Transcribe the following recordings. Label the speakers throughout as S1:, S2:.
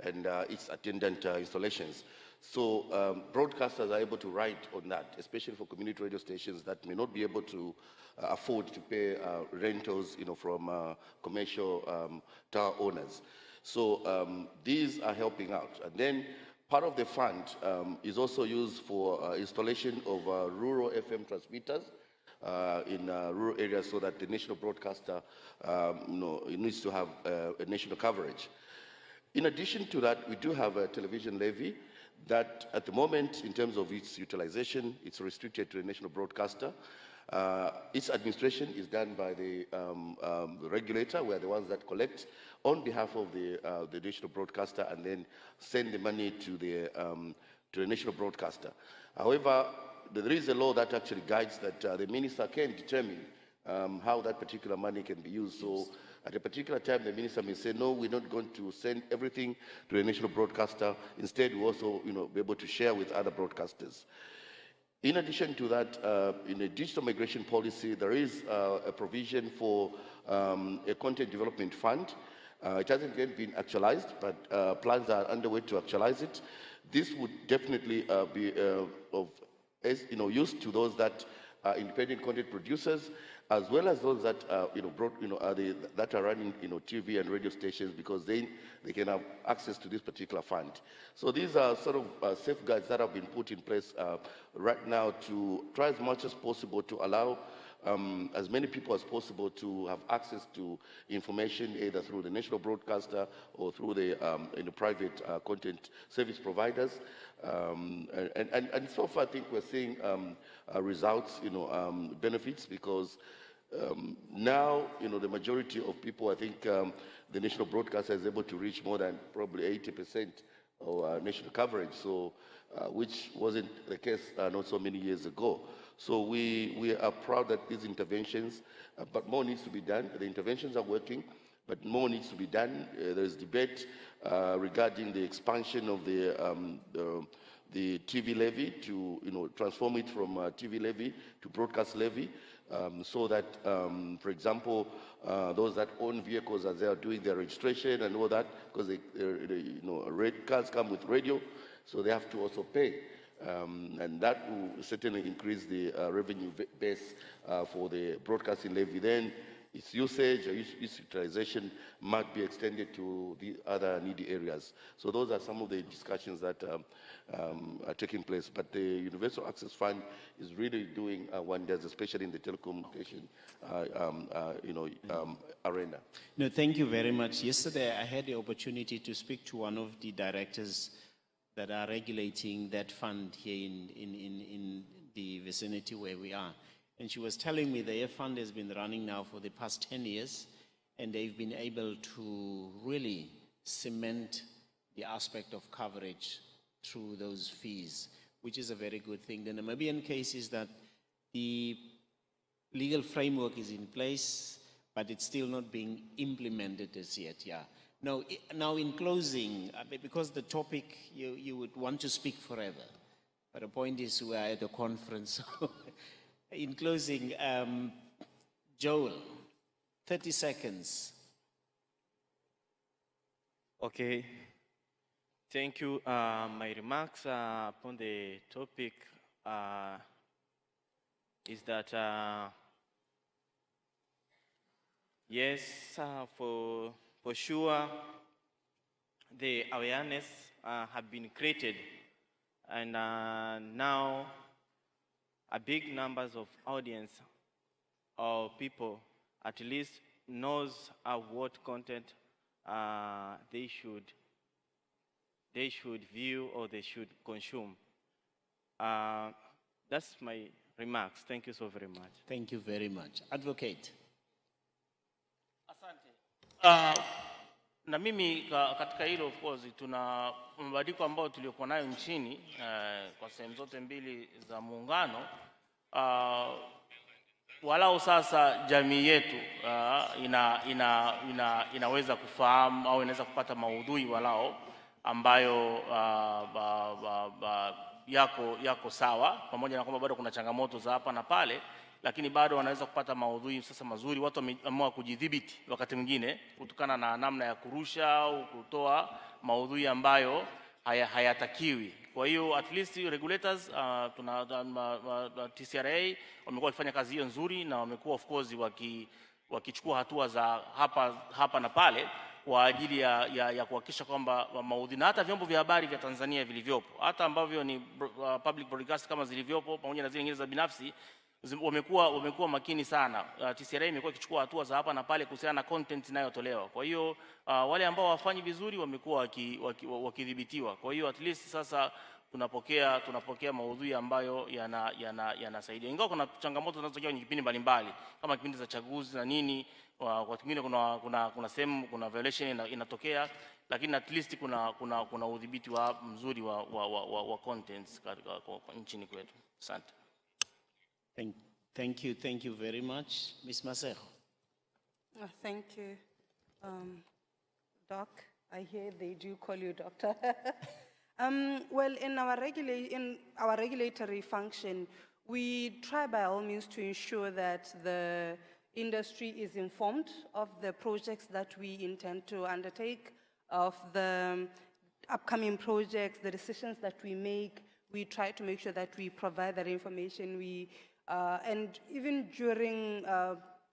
S1: and its attendant installations. So broadcasters are able to write on that, especially for community radio stations that may not be able to afford to pay rentals, from commercial tower owners. So these are helping out. And then part of the fund is also used for installation of rural FM transmitters in rural areas, so that the national broadcaster it needs to have a national coverage. In addition to that, we do have a television levy that at the moment, in terms of its utilization, it's restricted to the national broadcaster. Its administration is done by the regulator. We're the ones that collect on behalf of the national broadcaster and then send the money to the national broadcaster. However, there is a law that actually guides that the minister can determine how that particular money can be used. So at a particular time, the minister may say, no, we're not going to send everything to the national broadcaster. Instead, we also be able to share with other broadcasters. In addition to that, in a digital migration policy, there is a provision for a content development fund. It hasn't yet been actualized, but plans are underway to actualize it. This would definitely be of use to those that are independent content producers, as well as those that that are running TV and radio stations, because they can have access to this particular fund. So these are sort of safeguards that have been put in place right now to try as much as possible to allow as many people as possible to have access to information, either through the national broadcaster or through the private content service providers. And so far, I think we're seeing results, benefits, because now, the majority of people, I think the national broadcaster is able to reach more than probably 80% of national coverage, so which wasn't the case not so many years ago. So we are proud that these interventions, but more needs to be done. The interventions are working, but more needs to be done. There's debate regarding the expansion of the TV levy to transform it from TV levy to broadcast levy, so that, for example, those that own vehicles, as they are doing their registration and all that, because cars come with radio, so they have to also pay. And that will certainly increase the revenue base for the broadcasting levy. Then its usage or its utilization might be extended to the other needy areas. So those are some of the discussions that are taking place. But the Universal Access Fund is really doing wonders, especially in the telecommunication arena.
S2: No, thank you very much. Yesterday, I had the opportunity to speak to one of the directors that are regulating that fund here in the vicinity where we are. And she was telling me their fund has been running now for the past 10 years, and they've been able to really cement the aspect of coverage through those fees, which is a very good thing. The Namibian case is that the legal framework is in place, but it's still not being implemented as yet, yeah. Now in closing, because the topic, you would want to speak forever, but the point is we are at a conference. In closing, Joel, 30 seconds.
S3: Okay. Thank you. My remarks upon the topic is that, yes, for sure, the awareness have been created, and now a big numbers of audience or people at least knows what content they should view or they should consume. That's my remarks. Thank you so very much.
S2: Thank you very much. Advocate.
S4: Asante. Na mimi katika hilo, of course, tuna mabadiliko ambayo tuliokuwa nayo nchini kwa sehemu zote mbili za muungano. Walao sasa jamii yetu inaweza kufahamu au inaweza kupata maudhui walao ambayo yako sawa, pamoja na kwamba bado kuna changamoto za hapa na pale, lakini bado wanaweza kupata maudhui sasa mazuri. Watu wameamua kujidhibiti wakati mwingine kutokana na namna ya kurusha au kutoa maudhui ambayo hayatakiwi. Kwa hiyo at least regulators TCRA wamekuwa wakifanya kazi hiyo nzuri, na wamekuwa of course wakichukua hatua za hapa na pale kwa ajili ya kuhakikisha kwamba maudhui, na hata vyombo vya habari vya Tanzania vilivyopo, hata ambavyo ni public broadcast kama zilivyopo, pamoja na zile nyingine za binafsi, wamekuwa makini sana. TCRA imekuwa ikichukua hatua za hapa na pale kuhusiana na content inayotolewa. Kwa hiyo wale ambao hawafanyi vizuri wamekuwa wakidhibitiwa. Kwa hiyo at least sasa tunapokea maudhui ambayo yanasaidia, ingawa kuna changamoto zinazotokea kwenye kipindi mbalimbali kama kipindi za chaguzi na nini. Kwa kingine kuna sehemu kuna violation inatokea, lakini at least kuna udhibiti mzuri wa contents katika nchini kwetu. Asante.
S2: Thank you very much. Ms. Masero.
S5: Thank you. Doc, I hear they do call you doctor. Well, in our regulatory function, we try by all means to ensure that the industry is informed of the projects that we intend to undertake, of the upcoming projects, the decisions that we make. We try to make sure that we provide that information. And even during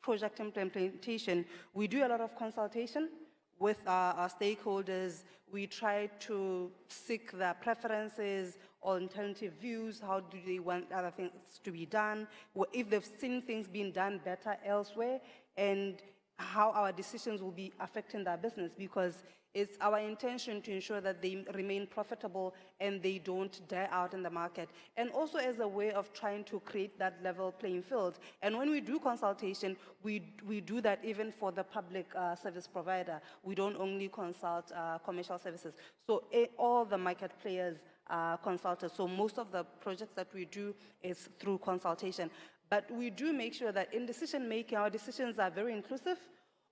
S5: project implementation, we do a lot of consultation with our stakeholders. We try to seek their preferences, alternative views, how do they want other things to be done, or if they've seen things being done better elsewhere, and how our decisions will be affecting their business, because it's our intention to ensure that they remain profitable and they don't die out in the market. And also as a way of trying to create that level playing field. And when we do consultation, we do that even for the public service provider. We don't only consult commercial services. So all the market players are consulted. So most of the projects that we do is through consultation. But we do make sure that in decision making, our decisions are very inclusive.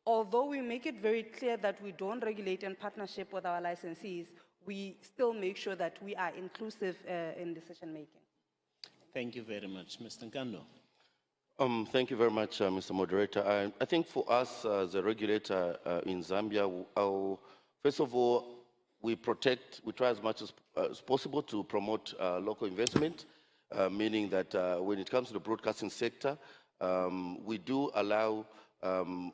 S5: Although we make it very clear that we don't regulate in partnership with our licensees, we still make sure that we are inclusive in decision making.
S2: Thank you very much. Mr. Nkando.
S1: Thank you very much, Mr. Moderator. I think for us as a regulator in Zambia, first of all, we try as much as possible to promote local investment, meaning that when it comes to the broadcasting sector, we do allow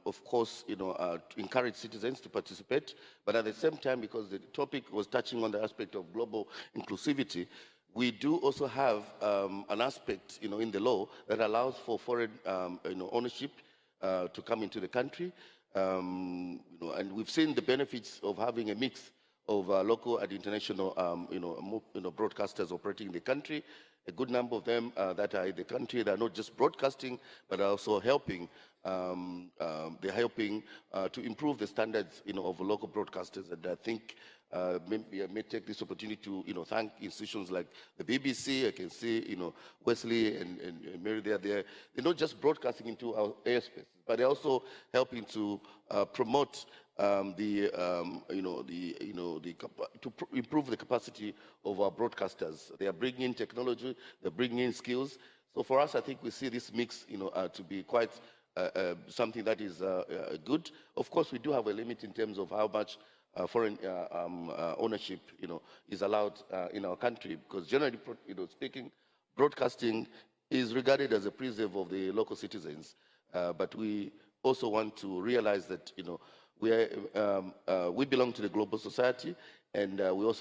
S1: of course, to encourage citizens to participate, but at the same time, because the topic was touching on the aspect of global inclusivity, we do also have an aspect, in the law that allows for foreign, ownership to come into the country, and we've seen the benefits of having a mix of local and international, broadcasters operating in the country. A good number of them that are in the country, they're not just broadcasting, but are also helping. They're helping to improve the standards, of local broadcasters. And I think maybe I may take this opportunity to, thank institutions like the BBC. I can see, Wesley and Mary. They're not just broadcasting into our airspace, but they're also helping to promote to improve the capacity of our broadcasters. They are bringing in technology, they're bringing in skills. So for us, I think we see this mix, to be quite something that is good. Of course, we do have a limit in terms of how much foreign ownership, is allowed in our country, because generally, speaking, broadcasting is regarded as a preserve of the local citizens. But we also want to realize that, we belong to the global society, and we also